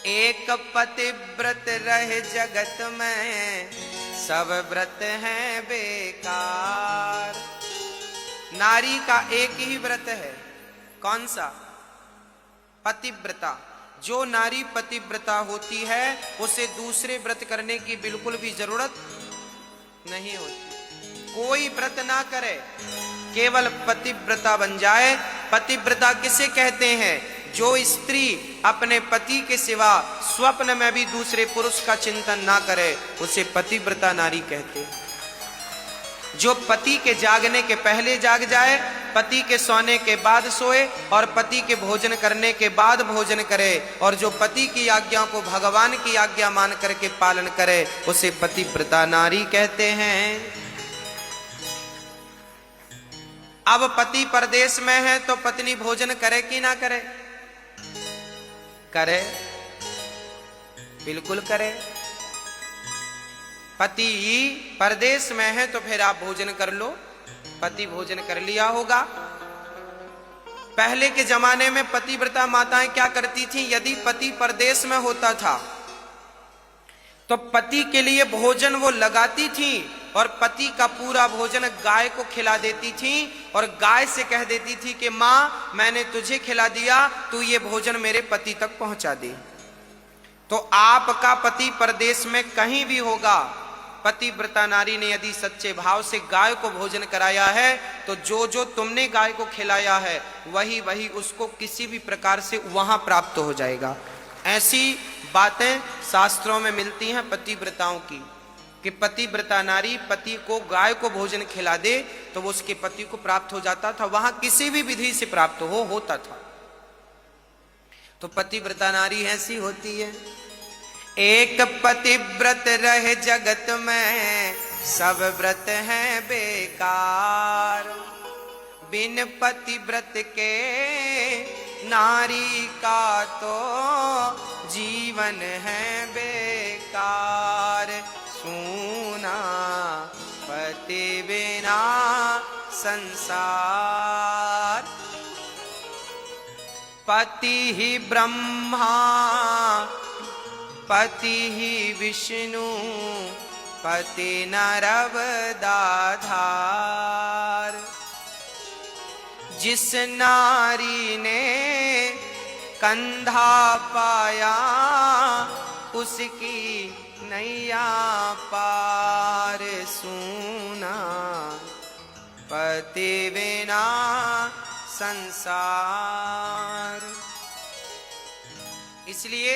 एक पतिव्रत रहे जगत में, सब व्रत हैं बेकार। नारी का एक ही व्रत है, कौन सा? पतिव्रता। जो नारी पतिव्रता होती है उसे दूसरे व्रत करने की बिल्कुल भी जरूरत नहीं होती। कोई व्रत ना करे, केवल पतिव्रता बन जाए। पतिव्रता किसे कहते हैं? जो स्त्री अपने पति के सिवा स्वप्न में भी दूसरे पुरुष का चिंतन ना करे, उसे पतिव्रता नारी कहते हैं। जो पति के जागने के पहले जाग जाए, पति के सोने के बाद सोए और पति के भोजन करने के बाद भोजन करे, और जो पति की आज्ञा को भगवान की आज्ञा मान करके पालन करे, उसे पतिव्रता नारी कहते हैं। अब पति परदेश में है तो पत्नी भोजन करे कि ना करे? करे, बिल्कुल करे। पति परदेश में है तो फिर आप भोजन कर लो। पति भोजन कर लिया होगा। पहले के जमाने में पतिव्रता माताएं क्या करती थीं? यदि पति परदेश में होता था तो पति के लिए भोजन वो लगाती थीं और पति का पूरा भोजन गाय को खिला देती थीं और गाय से कह देती थी कि माँ, मैंने तुझे खिला दिया, तू ये भोजन मेरे पति तक पहुंचा दे। तो आपका पति परदेश में कहीं भी होगा, पतिव्रता नारी ने यदि सच्चे भाव से गाय को भोजन कराया है तो जो जो तुमने गाय को खिलाया है वही वही उसको किसी भी प्रकार से वहां प्राप्त हो जाएगा। ऐसी बातें शास्त्रों में मिलती हैं पतिव्रताओं की, कि पतिव्रता नारी पति को गाय को भोजन खिला दे तो वो उसके पति को प्राप्त हो जाता था, वहां किसी भी विधि से प्राप्त होता था। तो पतिव्रता नारी ऐसी होती है। एक पतिव्रत रहे जगत में, सब व्रत हैं बेकार। बिन पतिव्रत के नारी का तो जीवन है बेकार। सूना पति बिना संसार। पति ही ब्रह्मा, पति ही विष्णु, पति नरव दाधार। जिस नारी ने कंधा पाया, उसकी नैया पार। सूना पति बिना संसार। इसलिए